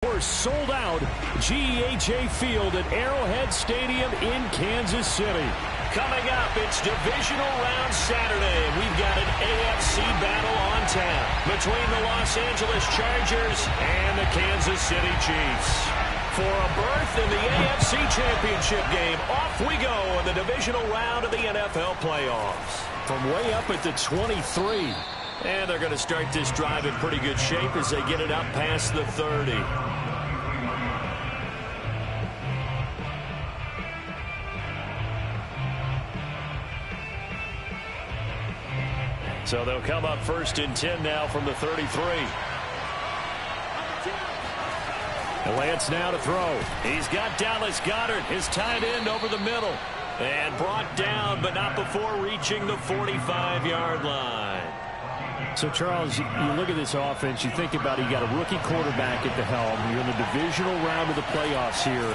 Sold out GEHA Field at Arrowhead Stadium in Kansas City. Coming up, it's Divisional Round Saturday. We've got an AFC battle on tap between the Los Angeles Chargers and the Kansas City Chiefs. For a berth in the AFC Championship game, off we go in the Divisional Round of the NFL playoffs. From way up at the 23. And they're going to start this drive in pretty good shape as they get it up past the 30. So they'll come up 1st and 10 now from the 33. Lance now to throw. He's got Dallas Goedert, his tight end, over the middle. And brought down, but not before reaching the 45-yard line. So, Charles, you look at this offense, you think about it, you got a rookie quarterback at the helm. You're in the divisional round of the playoffs here.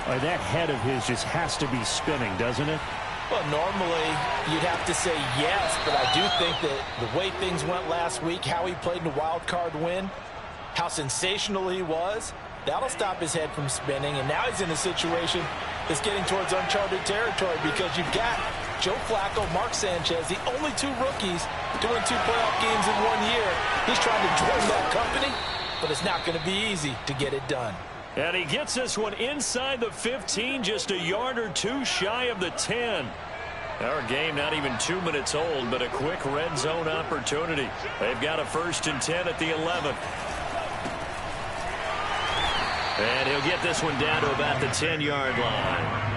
That head of his just has to be spinning, doesn't it? Well, normally you'd have to say yes, but I do think that the way things went last week, how he played in the wild card win, how sensational he was, that'll stop his head from spinning. And now he's in a situation that's getting towards uncharted territory because you've got Joe Flacco, Mark Sanchez, the only 2 rookies doing 2 playoff games in 1 year. He's trying to join that company, but it's not going to be easy to get it done. And he gets this one inside the 15, just a yard or 2 shy of the 10. Our game not even 2 minutes old, but a quick red zone opportunity. They've got a 1st and 10 at the 11. And he'll get this one down to about the 10-yard line.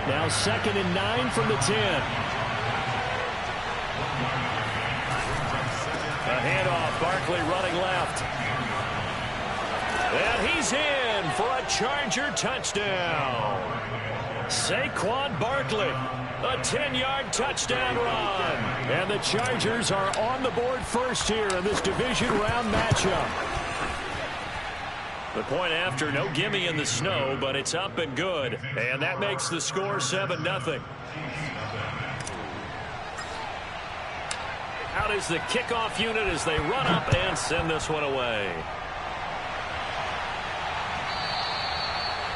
Now 2nd and 9 from the 10. A handoff, Barkley running left. And he's in for a Charger touchdown. Saquon Barkley, a 10-yard touchdown run. And the Chargers are on the board first here in this division round matchup. The point after, no gimme in the snow, but it's up and good. And that makes the score 7-0. Out is the kickoff unit as they run up and send this one away.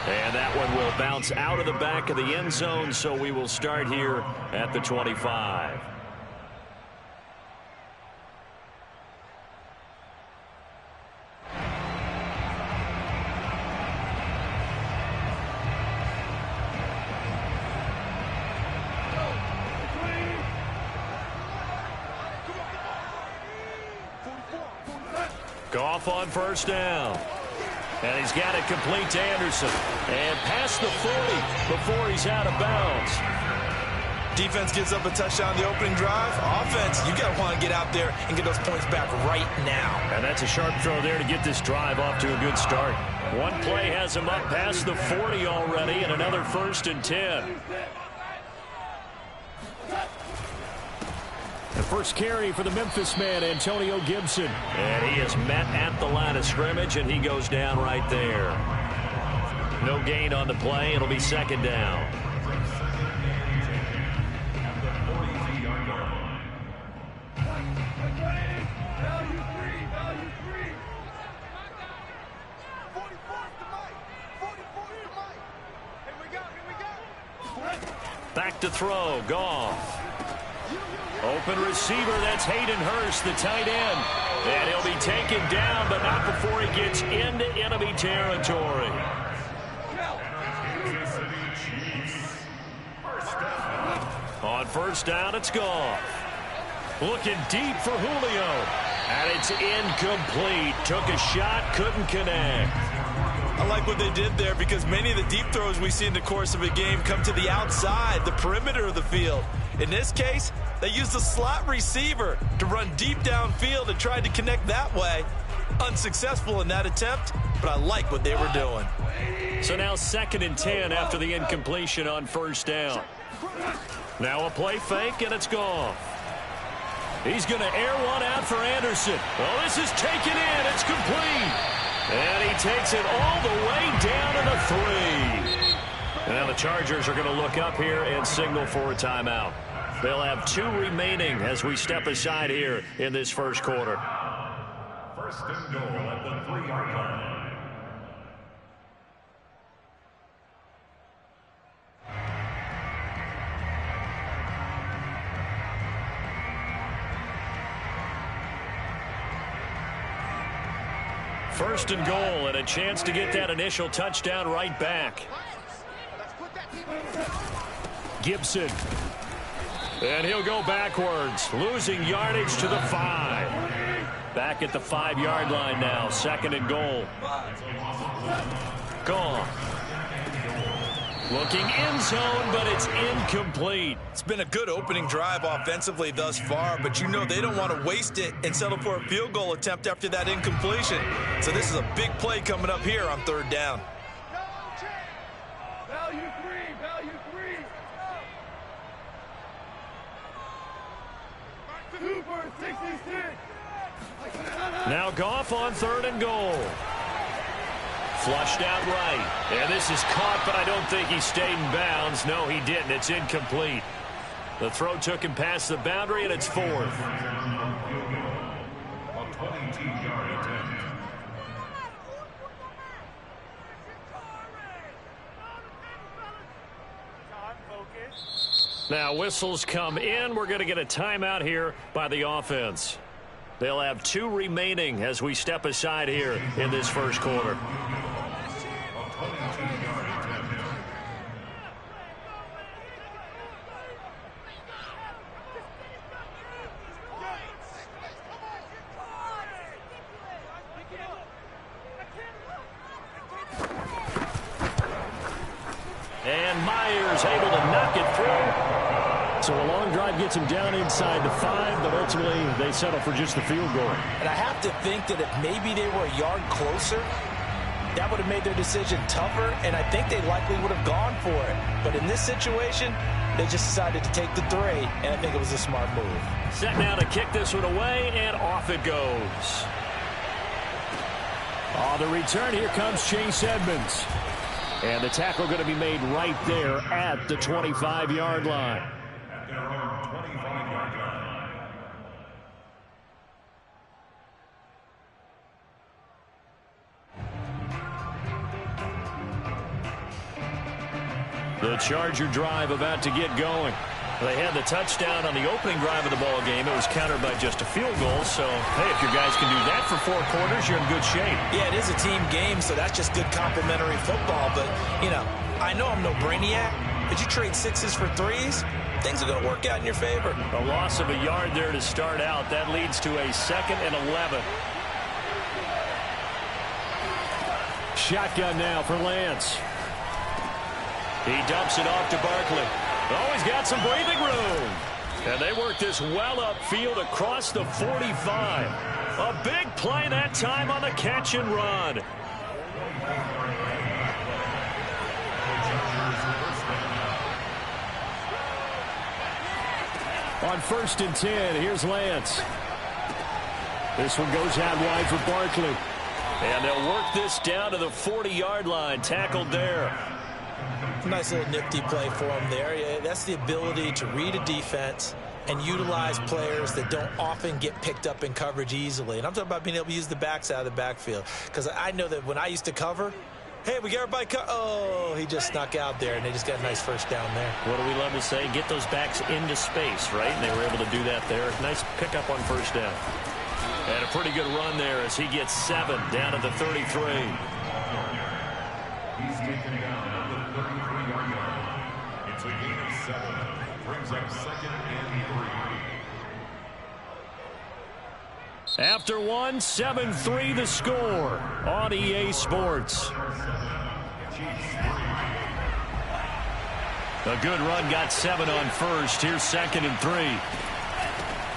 And that one will bounce out of the back of the end zone, so we will start here at the 25. Goff on 1st down. And he's got it complete to Anderson. And past the 40 before he's out of bounds. Defense gives up a touchdown the opening drive. Offense, you got to want to get out there and get those points back right now. And that's a sharp throw there to get this drive off to a good start. One play has him up past the 40 already, and another 1st and 10. The first carry for the Memphis man, Antonio Gibson. And he is met at the line of scrimmage, and he goes down right there. No gain on the play. It'll be 2nd down. Back to throw, Goff. Open receiver, that's Hayden Hurst, the tight end. And he'll be taken down, but not before he gets into enemy territory. On 1st down, it's Goff. Looking deep for Julio. And it's incomplete. Took a shot, couldn't connect. I like what they did there because many of the deep throws we see in the course of a game come to the outside, the perimeter of the field. In this case, they used the slot receiver to run deep downfield and tried to connect that way. Unsuccessful in that attempt, but I like what they were doing. So now 2nd and 10 after the incompletion on 1st down. Now a play fake, and it's gone. He's going to air one out for Anderson. Well, this is taken in. It's complete. And he takes it all the way down to the 3. Now the Chargers are going to look up here and signal for a timeout. They'll have 2 remaining as we step aside here in this 1st quarter. 1st and goal at the 3-yard line. First and goal, and a chance to get that initial touchdown right back. Gibson. And he'll go backwards, losing yardage to the 5. Back at the 5-yard line now, second and goal. Gone. Looking end zone, but it's incomplete. It's been a good opening drive offensively thus far, but you know they don't want to waste it and settle for a field goal attempt after that incompletion. So this is a big play coming up here on third down. Value three. Super 66. Now Goff on third and goal. Flushed out right. And this is caught, but I don't think he stayed in bounds. No, he didn't. It's incomplete. The throw took him past the boundary, and it's fourth. A 22-yard attempt. Now whistles come in. We're going to get a timeout here by the offense. They'll have 2 remaining as we step aside here in this first quarter. And Myers able to knock it through. So a long drive gets him down inside the 5, but ultimately they settle for just the field goal. And I have to think that if maybe they were a yard closer, that would have made their decision tougher, and I think they likely would have gone for it. But in this situation, they just decided to take the 3, and I think it was a smart move. Set now to kick this one away, and off it goes. Oh, the return, here comes Chase Edmonds. And the tackle going to be made right there at the 25-yard line. At their own 25-yard line. The Charger drive about to get going. They had the touchdown on the opening drive of the ball game. It was countered by just a field goal. So, hey, if your guys can do that for 4 quarters, you're in good shape. Yeah, it is a team game, so that's just good complementary football. But, you know, I know I'm no brainiac, but you trade 6s for 3s, things are going to work out in your favor. A loss of a yard there to start out. That leads to a 2nd and 11. Shotgun now for Lance. He dumps it off to Barkley. Oh, he's got some breathing room. And they work this well upfield across the 45. A big play that time on the catch and run. On 1st and 10, here's Lance. This one goes out wide for Barkley. And they'll work this down to the 40-yard line. Tackled there. Nice little nifty play for him there. Yeah, that's the ability to read a defense and utilize players that don't often get picked up in coverage easily. And I'm talking about being able to use the backs out of the backfield. Because I know that when I used to cover, hey, we got everybody oh, he just snuck out there, and they just got a nice first down there. What do we love to say? Get those backs into space, right? And they were able to do that there. Nice pickup on first down. And a pretty good run there as he gets 7 down at the 33. He's taken down at the 33-yard line. It's a gain of 7. Brings up 2nd and 3. After 1, 7-3 the score on EA Sports. A good run, got 7 on first. Here's 2nd and 3.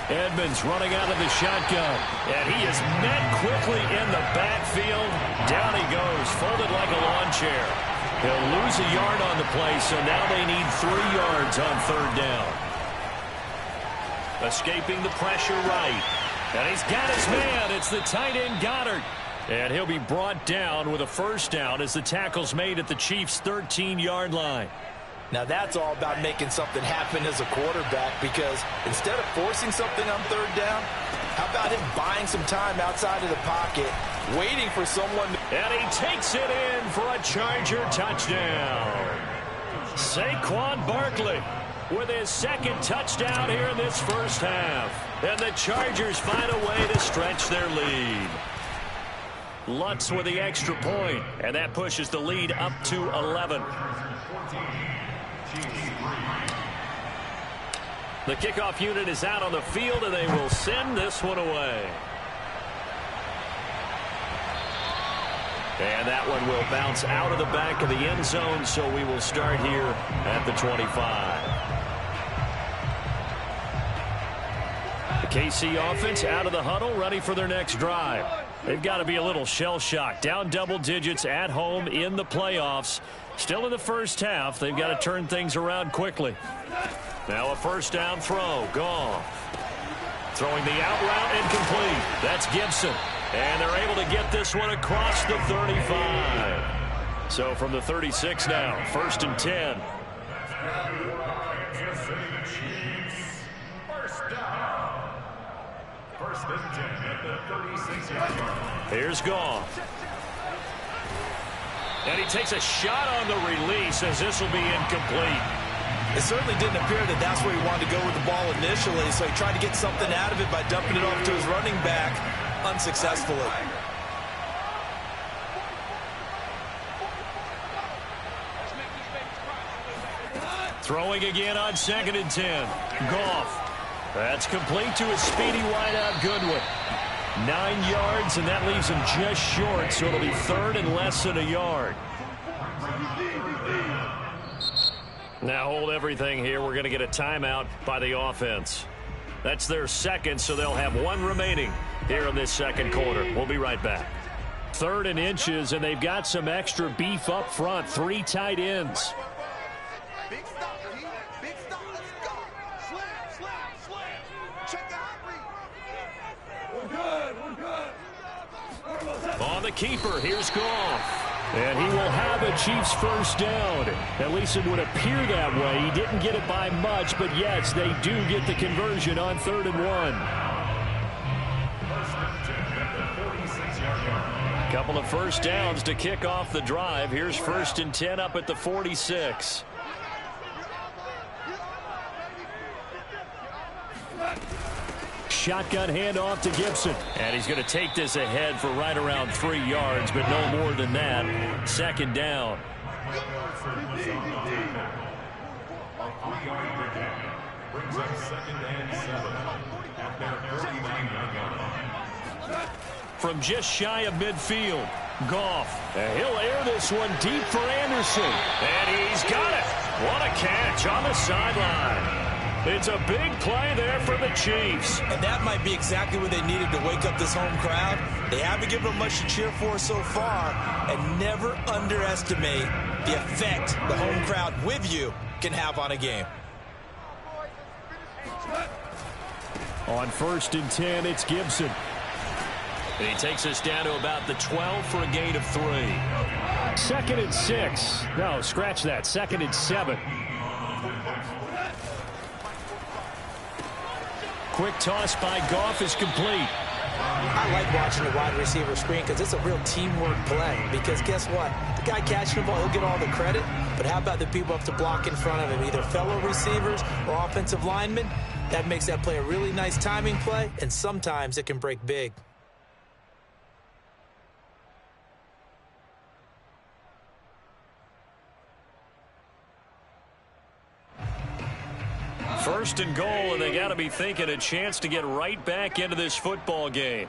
Edmonds running out of the shotgun. And he is met quickly in the backfield. Down he goes, folded like a lawn chair. He'll lose a yard on the play, so now they need 3 yards on third down. Escaping the pressure right. And he's got his man. It's the tight end Goddard. And he'll be brought down with a first down as the tackle's made at the Chiefs' 13-yard line. Now that's all about making something happen as a quarterback, because instead of forcing something on third down, how about him buying some time outside of the pocket, waiting for someone to... And he takes it in for a Charger touchdown. Saquon Barkley with his 2nd touchdown here in this first half. And the Chargers find a way to stretch their lead. Lutz with the extra point, and that pushes the lead up to 11. The kickoff unit is out on the field, and they will send this one away. And that one will bounce out of the back of the end zone, so we will start here at the 25. The KC offense out of the huddle, ready for their next drive. They've got to be a little shell-shocked. Down double digits at home in the playoffs. Still in the first half. They've got to turn things around quickly. Now a first down throw. Goff. Throwing the out route incomplete. That's Gibson. And they're able to get this one across the 35. So from the 36 now, 1st and 10. First and 10 at the 36-yard line. Here's Goff. And he takes a shot on the release as this will be incomplete. It certainly didn't appear that that's where he wanted to go with the ball initially, so he tried to get something out of it by dumping it off to his running back unsuccessfully. Throwing again on 2nd and 10. Goff. That's complete to his speedy wideout Goodwin. 9 yards, and that leaves him just short, so it'll be 3rd and less than a yard. Now hold everything here. We're going to get a timeout by the offense. That's their second, so they'll have one remaining here in this second quarter. We'll be right back. 3rd and inches, and they've got some extra beef up front. 3 tight ends. Big stop, D. Big stop. Let's go. Slam. Check the hot read. We're good. On the keeper, here's Goff. And he will have a Chiefs first down. At least it would appear that way. He didn't get it by much, but yes, they do get the conversion on 3rd and 1. Couple of first downs to kick off the drive. Here's 1st and 10 up at the 46. Shotgun handoff to Gibson. And he's going to take this ahead for right around 3 yards, but no more than that. 2nd down. Brings up 2nd and 7 at their 39-yard line. From just shy of midfield, Goff. And he'll air this one deep for Anderson. And he's got it. What a catch on the sideline. It's a big play there for the Chiefs. And that might be exactly what they needed to wake up this home crowd. They haven't given them much to cheer for so far. And never underestimate the effect the home crowd with you can have on a game. On 1st and 10, it's Gibson. And he takes us down to about the 12 for a gain of 3. 2nd and 6. No, scratch that. 2nd and 7. Quick toss by Goff is complete. I like watching the wide receiver screen because it's a real teamwork play. Because guess what? The guy catching the ball, he'll get all the credit. But how about the people up to block in front of him? Either fellow receivers or offensive linemen. That makes that play a really nice timing play. And sometimes it can break big. First and goal, and they got to be thinking a chance to get right back into this football game.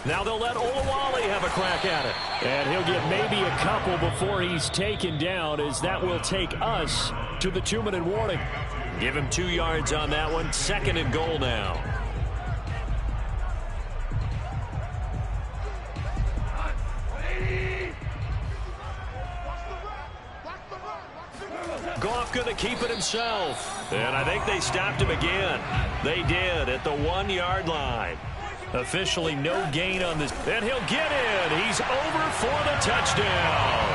Now they'll let Olawale have a crack at it. And he'll get maybe a couple before he's taken down, as that will take us to the 2-minute warning. Give him 2 yards on that one. 2nd and goal now. Goff going to keep it himself. And I think they stopped him again. They did at the 1-yard line. Officially no gain on this. And he'll get in. He's over for the touchdown.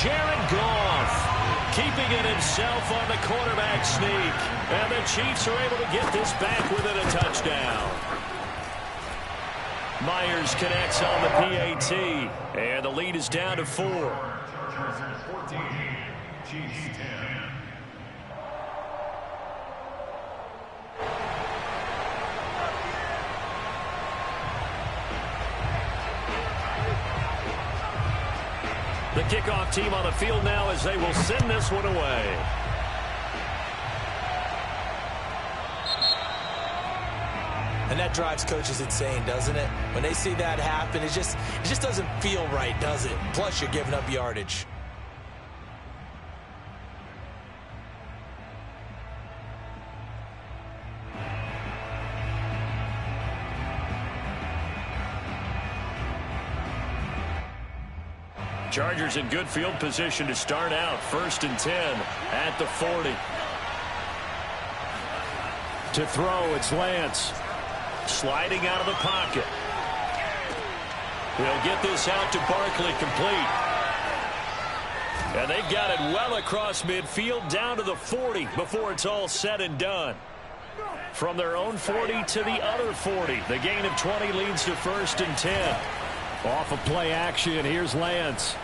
Jared Goff keeping it himself on the quarterback sneak. And the Chiefs are able to get this back within a touchdown. Myers connects on the PAT. And the lead is down to 4. Chargers 14, Chiefs 10. kickoff team on the field now as they will send this one away. And that drives coaches insane, doesn't it? When they see that happen, it just doesn't feel right, does it? Plus, you're giving up yardage. Chargers in good field position to start out. 1st and 10 at the 40. To throw, it's Lance. Sliding out of the pocket. He'll get this out to Barkley, complete. And they've got it well across midfield down to the 40 before it's all said and done. From their own 40 to the other 40. The gain of 20 leads to 1st and 10. Off of play action, here's Lance.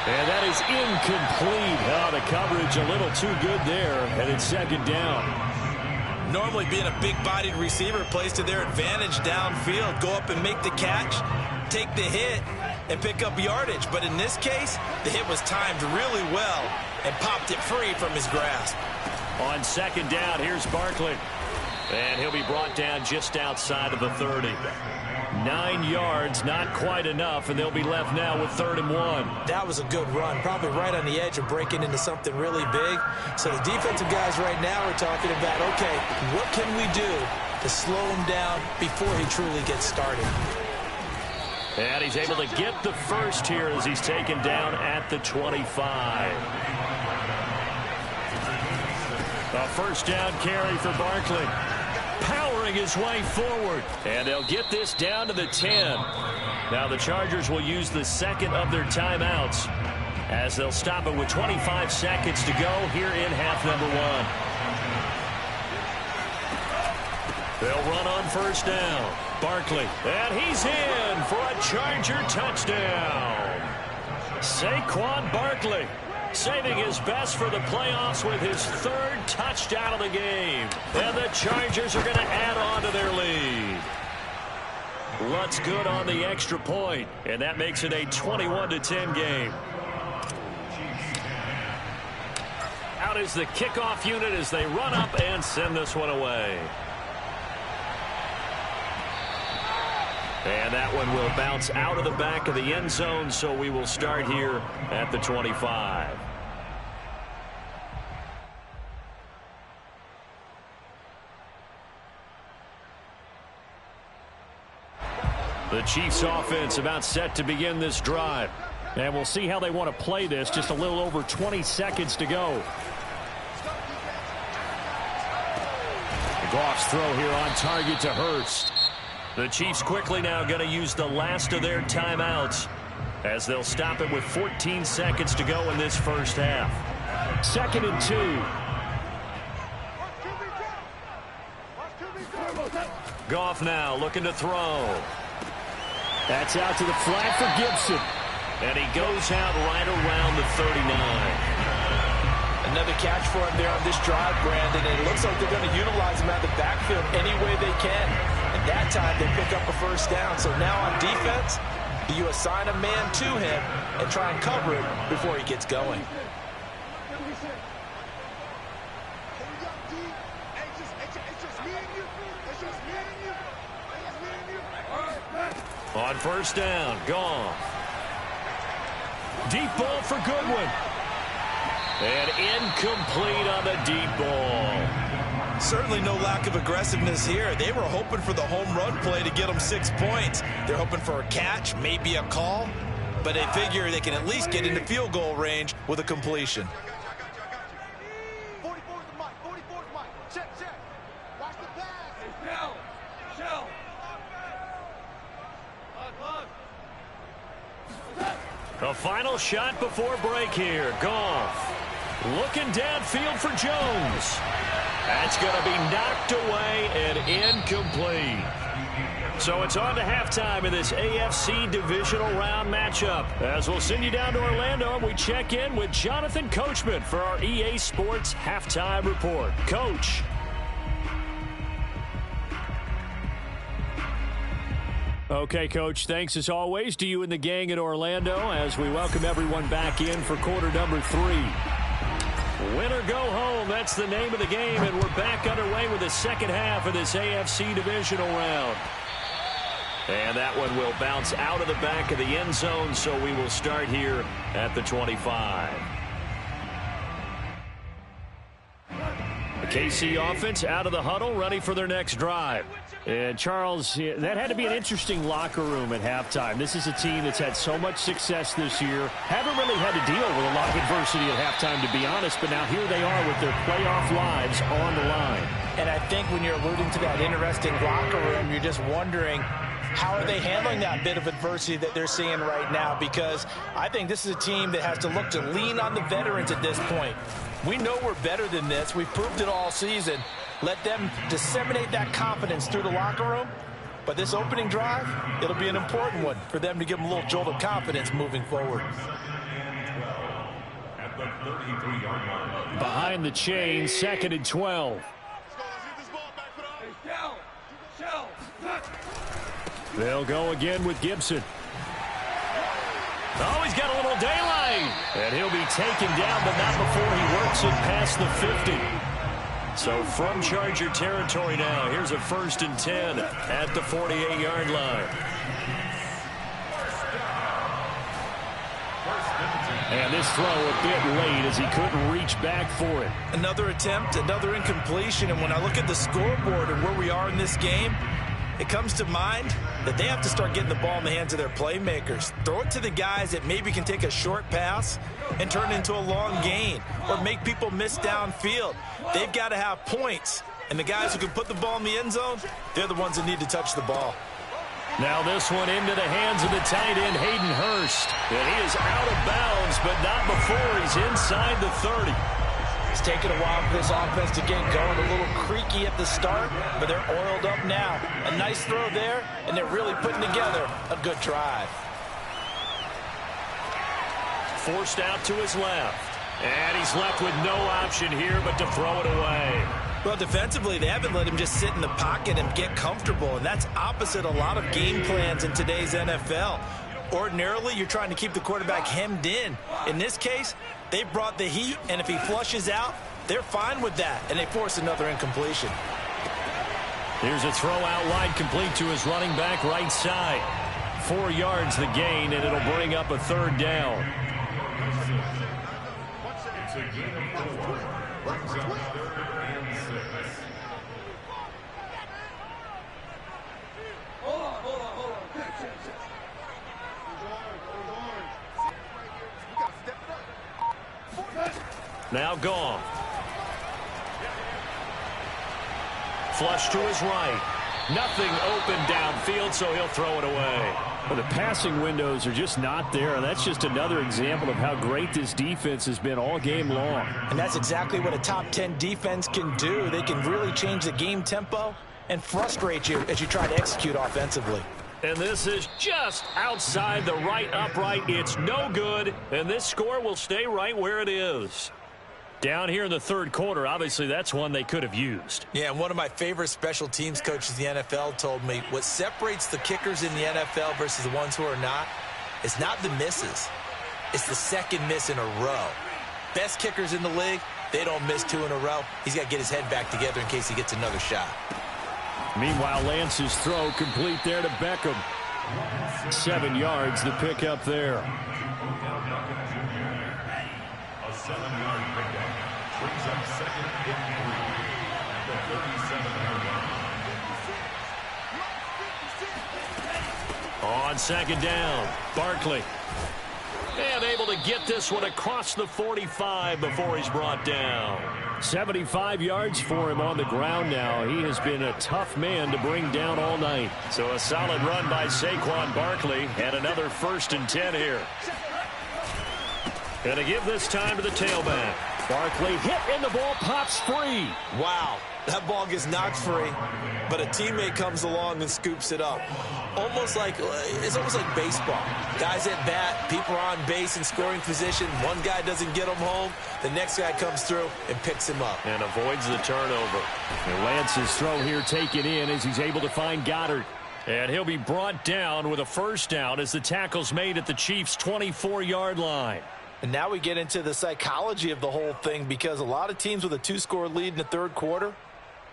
And that is incomplete. Oh, the coverage a little too good there, and it's 2nd down. Normally being a big-bodied receiver plays to their advantage downfield. Go up and make the catch, take the hit, and pick up yardage. But in this case, the hit was timed really well and popped it free from his grasp. On 2nd down, here's Barkley. And he'll be brought down just outside of the 30. 9 yards, not quite enough, and they'll be left now with 3rd and 1. That was a good run, probably right on the edge of breaking into something really big. So the defensive guys right now are talking about, okay, what can we do to slow him down before he truly gets started? And he's able to get the first here as he's taken down at the 25. A 1st down carry for Barkley. Powering his way forward. And they'll get this down to the 10. Now the Chargers will use the 2nd of their timeouts as they'll stop it with 25 seconds to go here in half number 1. They'll run on 1st down. Barkley. And he's in for a Charger touchdown. Saquon Barkley saving his best for the playoffs with his 3rd touchdown of the game. And the Chargers are going to add on to their lead. Lutz good on the extra point, and that makes it a 21-10 game. Out is the kickoff unit as they run up and send this one away. And that one will bounce out of the back of the end zone, so we will start here at the 25. The Chiefs offense about set to begin this drive. And we'll see how they want to play this. Just a little over 20 seconds to go. Goff's throw here on target to Hurst. The Chiefs quickly now going to use the last of their timeouts as they'll stop it with 14 seconds to go in this 1st half. 2nd and 2. Goff now looking to throw. That's out to the flat for Gibson. And he goes out right around the 39. Another catch for him there on this drive, Brandon. And it looks like they're going to utilize him out of the backfield any way they can. And that time they pick up a 1st down. So now on defense, you assign a man to him and try and cover him before he gets going. On 1st down, Goff. Deep ball for Goodwin. And incomplete on the deep ball. Certainly no lack of aggressiveness here. They were hoping for the home run play to get them 6 points. They're hoping for a catch, maybe a call, but they figure they can at least get into field goal range with a completion. 44's the mic. 44's the mic. Check. Watch the pass. Shell. The final shot before break here. Goff looking downfield for Jones. That's going to be knocked away and incomplete. So it's on to halftime in this AFC divisional round matchup. As we'll send you down to Orlando, and we check in with Jonathan Coachman for our EA Sports Halftime Report. Coach. Okay, Coach, thanks as always to you and the gang in Orlando as we welcome everyone back in for quarter number 3. Win or go home, that's the name of the game, and we're back underway with the second half of this AFC divisional round. And that one will bounce out of the back of the end zone, so we will start here at the 25. The KC offense out of the huddle, ready for their next drive. And, Charles, that had to be an interesting locker room at halftime. This is a team that's had so much success this year. Haven't really had to deal with a lot of adversity at halftime, to be honest, but now here they are with their playoff lives on the line. And I think when you're alluding to that interesting locker room, you're just wondering, how are they handling that bit of adversity that they're seeing right now? Because I think this is a team that has to look to lean on the veterans at this point. We know we're better than this. We've proved it all season. Let them disseminate that confidence through the locker room. But this opening drive, it'll be an important one for them to give them a little jolt of confidence moving forward. Behind the chain, 2nd and 12. They'll go again with Gibson. Oh, he's got a little daylight. And he'll be taken down, but not before he works it past the 50. So from Charger territory now, here's a 1st and 10 at the 48-yard line. And this throw a bit late as he couldn't reach back for it. Another attempt, another incompletion. And when I look at the scoreboard and where we are in this game, it comes to mind that they have to start getting the ball in the hands of their playmakers. Throw it to the guys that maybe can take a short pass and turn it into a long gain or make people miss downfield. They've got to have points. And the guys who can put the ball in the end zone, they're the ones that need to touch the ball. Now this one into the hands of the tight end, Hayden Hurst. And he is out of bounds, but not before he's inside the 30. It's taken a while for this offense to get going. A little creaky at the start, but they're oiled up now. A nice throw there, and they're really putting together a good drive. Forced out to his left. And he's left with no option here but to throw it away. Well, defensively, they haven't let him just sit in the pocket and get comfortable, and that's opposite a lot of game plans in today's NFL. Ordinarily, you're trying to keep the quarterback hemmed in. In this case, they brought the heat, and if he flushes out, they're fine with that, and they force another incompletion. Here's a throw out wide, complete to his running back right side. 4 yards the gain, and it'll bring up a 3rd down. It's a gain of 4. Brings up 3rd and 6. Now gone. Flush to his right. Nothing open downfield, so he'll throw it away. Well, the passing windows are just not there, and that's just another example of how great this defense has been all game long. And that's exactly what a top 10 defense can do. They can really change the game tempo and frustrate you as you try to execute offensively. And this is just outside the right upright. It's no good, and this score will stay right where it is. Down here in the 3rd quarter, obviously that's one they could have used. Yeah, and one of my favorite special teams coaches in the NFL told me what separates the kickers in the NFL versus the ones who are not is not the misses. It's the second miss in a row. Best kickers in the league, they don't miss 2 in a row. He's got to get his head back together in case he gets another shot. Meanwhile, Lance's throw complete there to Beckham. 7 yards, the pickup there. A 7-yard pickup. Brings up 2nd and 3 at the 37-yard line. On 2nd down, Barkley. And able to get this one across the 45 before he's brought down. 75 yards for him on the ground now. He has been a tough man to bring down all night. So a solid run by Saquon Barkley and another 1st and 10 here. Gonna give this time to the tailback. Barkley hit and the ball pops free. Wow, that ball gets knocked free, but a teammate comes along and scoops it up. It's almost like baseball. Guys at bat, people are on base in scoring position. One guy doesn't get him home. The next guy comes through and picks him up. And avoids the turnover. And Lance's throw here taken in as he's able to find Goddard. And he'll be brought down with a first down as the tackle's made at the Chiefs' 24-yard line. And now we get into the psychology of the whole thing, because a lot of teams with a 2-score lead in the third quarter,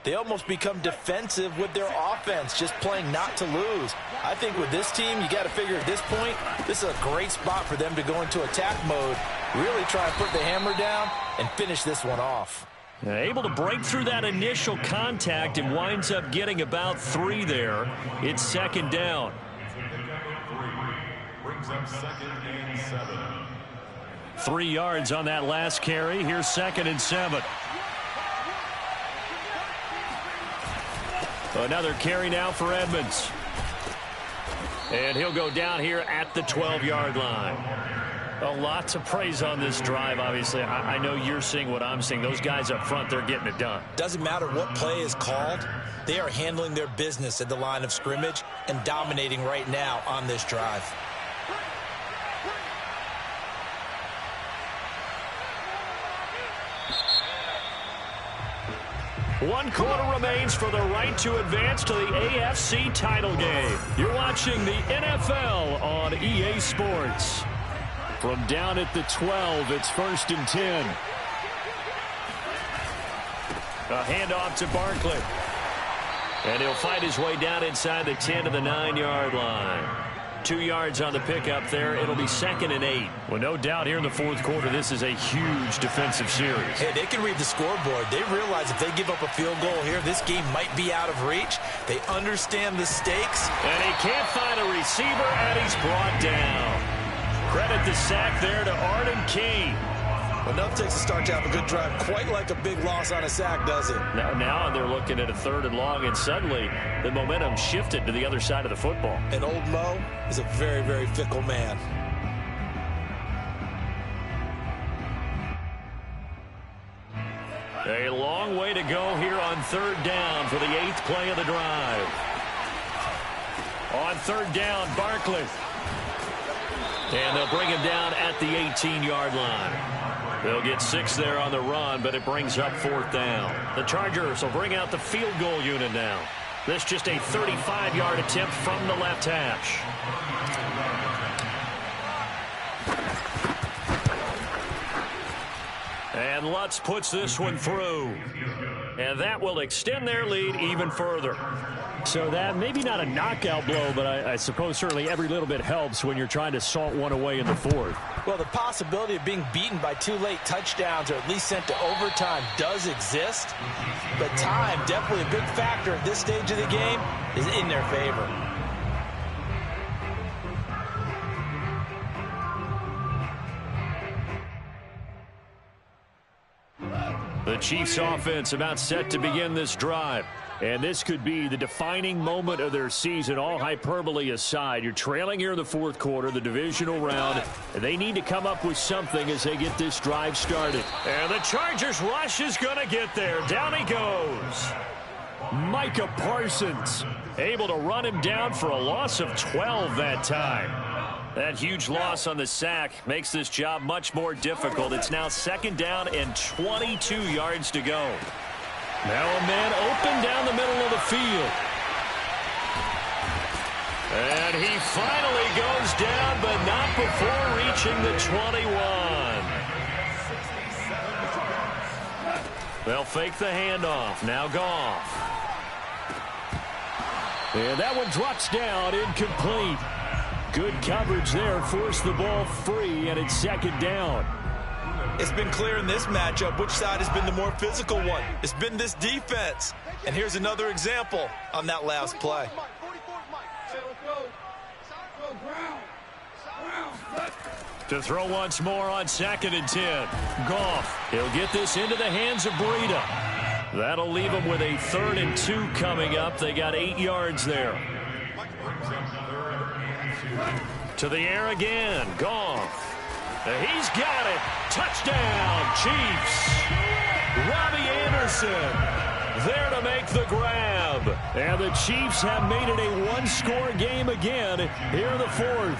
they almost become defensive with their offense, just playing not to lose. I think with this team, you got to figure at this point, this is a great spot for them to go into attack mode, really try and put the hammer down and finish this one off. Able to break through that initial contact and winds up getting about 3 there. It's second down. Brings up 2nd and 7. 3 yards on that last carry. Here's 2nd and 7. Another carry now for Edmonds. And he'll go down here at the 12-yard line. A lot to praise on this drive, obviously. I know you're seeing what I'm seeing. Those guys up front, they're getting it done. Doesn't matter what play is called. They are handling their business at the line of scrimmage and dominating right now on this drive. One quarter remains for the right to advance to the AFC title game. You're watching the NFL on EA Sports. From down at the 12, it's 1st and 10. A handoff to Barkley. And he'll fight his way down inside the 10 to the 9-yard line. 2 yards on the pickup there. It'll be 2nd and 8. Well, no doubt here in the fourth quarter, this is a huge defensive series. Hey, they can read the scoreboard. They realize if they give up a field goal here, this game might be out of reach. They understand the stakes. And he can't find a receiver, and he's brought down. Credit the sack there to Arden Key. Enough takes to start to have a good drive, quite like a big loss on a sack, does it? Now they're looking at a 3rd and long, and suddenly the momentum shifted to the other side of the football. And old Mo is a very, very fickle man. A long way to go here on 3rd down for the 8th play of the drive. On 3rd down, Barkley. And they'll bring him down at the 18-yard line. They'll get 6 there on the run, but it brings up 4th down. The Chargers will bring out the field goal unit now. This just a 35-yard attempt from the left hash. And Lutz puts this one through. And that will extend their lead even further. So that maybe not a knockout blow, but I suppose certainly every little bit helps when you're trying to salt one away in the 4th. Well, the possibility of being beaten by 2 late touchdowns or at least sent to overtime does exist. But time, definitely a big factor at this stage of the game, is in their favor. The Chiefs offense about set to begin this drive. And this could be the defining moment of their season, all hyperbole aside. You're trailing here in the 4th quarter, the divisional round. And they need to come up with something as they get this drive started. And the Chargers rush is going to get there. Down he goes. Micah Parsons able to run him down for a loss of 12 that time. That huge loss on the sack makes this job much more difficult. It's now 2nd down and 22 yards to go. Now a man open down the middle of the field. And he finally goes down, but not before reaching the 21. They'll fake the handoff. Now Goff. And that one drops down, incomplete. Good coverage there, forced the ball free, and it's 2nd down. It's been clear in this matchup which side has been the more physical one. It's been this defense. And here's another example on that last play. To throw once more on 2nd and 10. Goff, he'll get this into the hands of Breida. That'll leave him with a 3rd and 2 coming up. They got 8 yards there. To the air again. Goff. He's got it. Touchdown, Chiefs. Robbie Anderson there to make the grab. And the Chiefs have made it a one-score game again here in the 4th.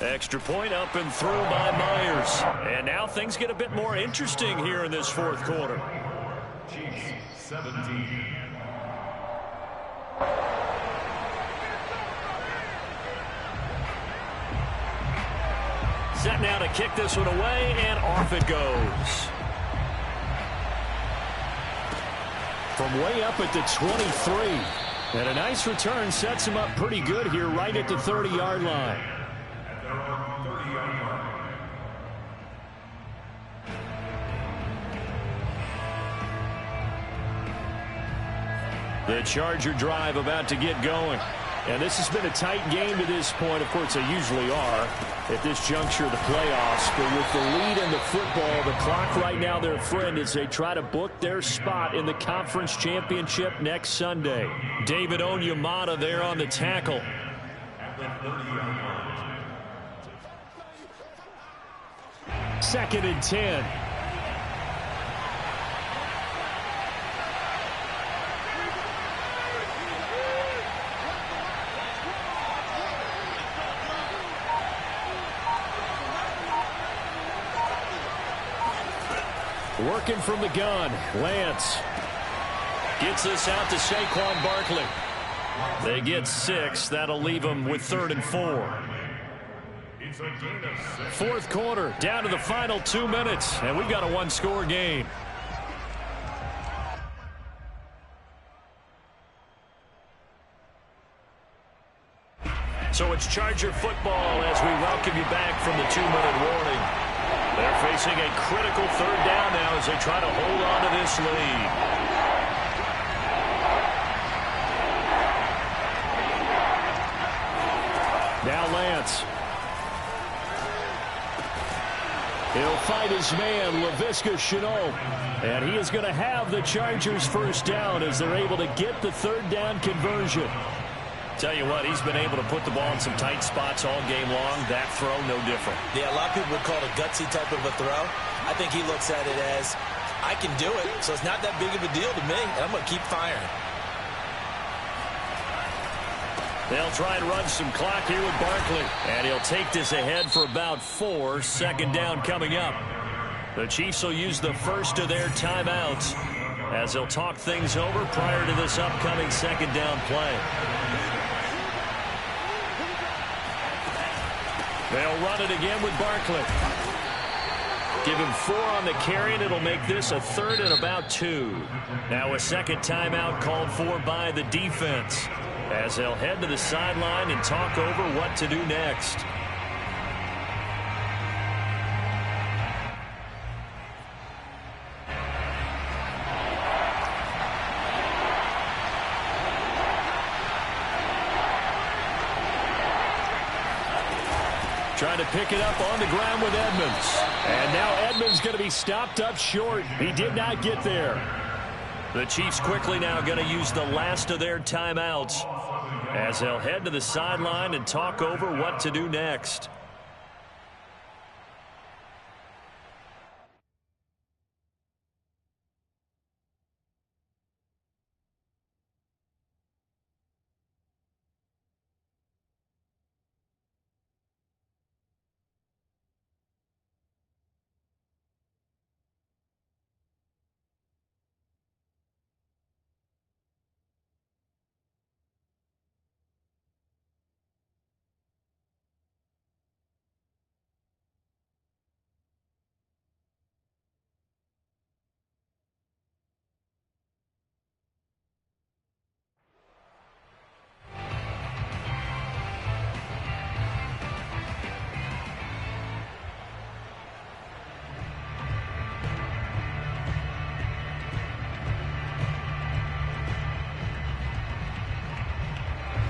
Extra point up and through by Myers. And now things get a bit more interesting here in this 4th quarter. Chiefs 17. Set now to kick this one away, and off it goes. From way up at the 23. And a nice return sets him up pretty good here right at the 30-yard line. At their own 30-yard line. The Charger drive about to get going. And this has been a tight game to this point. Of course, they usually are at this juncture of the playoffs. But with the lead in the football, the clock right now their friend as they try to book their spot in the conference championship next Sunday. David Onyemata there on the tackle. At the 30-yard line. 2nd and 10. Working from the gun, Lance gets this out to Saquon Barkley. They get 6. That'll leave them with 3rd and 4. It's a gain of 6. 4th quarter, down to the final 2 minutes, and we've got a one-score game. So it's Charger football as we welcome you back from the 2-minute warning. They're facing a critical 3rd down now as they try to hold on to this lead. Now Lance. He'll fight his man, Laviska Shenault. And he is going to have the Chargers' 1st down as they're able to get the 3rd down conversion. Tell you what, he's been able to put the ball in some tight spots all game long. That throw, no different. Yeah, a lot of people would call it a gutsy type of a throw. I think he looks at it as, I can do it, so it's not that big of a deal to me, and I'm going to keep firing. They'll try and run some clock here with Barkley. And he'll take this ahead for about 4. 2nd down coming up. The Chiefs will use the first of their timeouts as they'll talk things over prior to this upcoming 2nd down play. They'll run it again with Barkley. Give him 4 on the carry, and it'll make this a 3rd and about 2. Now a 2nd timeout called for by the defense as they'll head to the sideline and talk over what to do next. Trying to pick it up on the ground with Edmonds. And now Edmonds going to be stopped up short. He did not get there. The Chiefs quickly now going to use the last of their timeouts as they'll head to the sideline and talk over what to do next.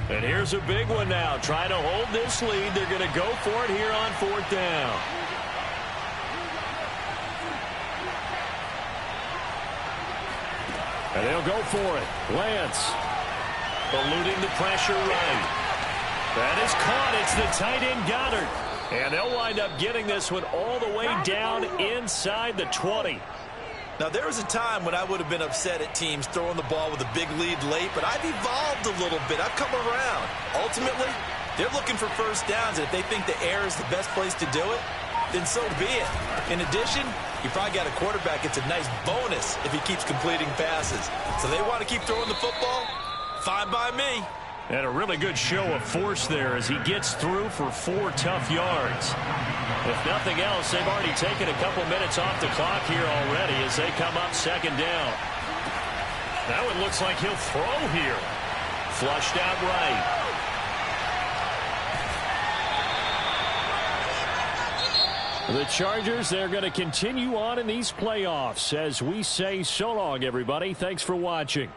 And here's a big one now. Trying to hold this lead. They're going to go for it here on 4th down. And they'll go for it. Lance eluding the pressure right. That is caught. It's the tight end Goddard. And they'll wind up getting this one all the way down inside the 20. Now, there was a time when I would have been upset at teams throwing the ball with a big lead late, but I've evolved a little bit. I've come around. Ultimately, they're looking for 1st downs, and if they think the air is the best place to do it, then so be it. In addition, you probably got a quarterback that's a nice bonus if he keeps completing passes. So they want to keep throwing the football? Fine by me. And a really good show of force there as he gets through for 4 tough yards. If nothing else, they've already taken a couple minutes off the clock here already as they come up second down. Now it looks like he'll throw here. Flushed out right. The Chargers, they're going to continue on in these playoffs as we say so long, everybody. Thanks for watching.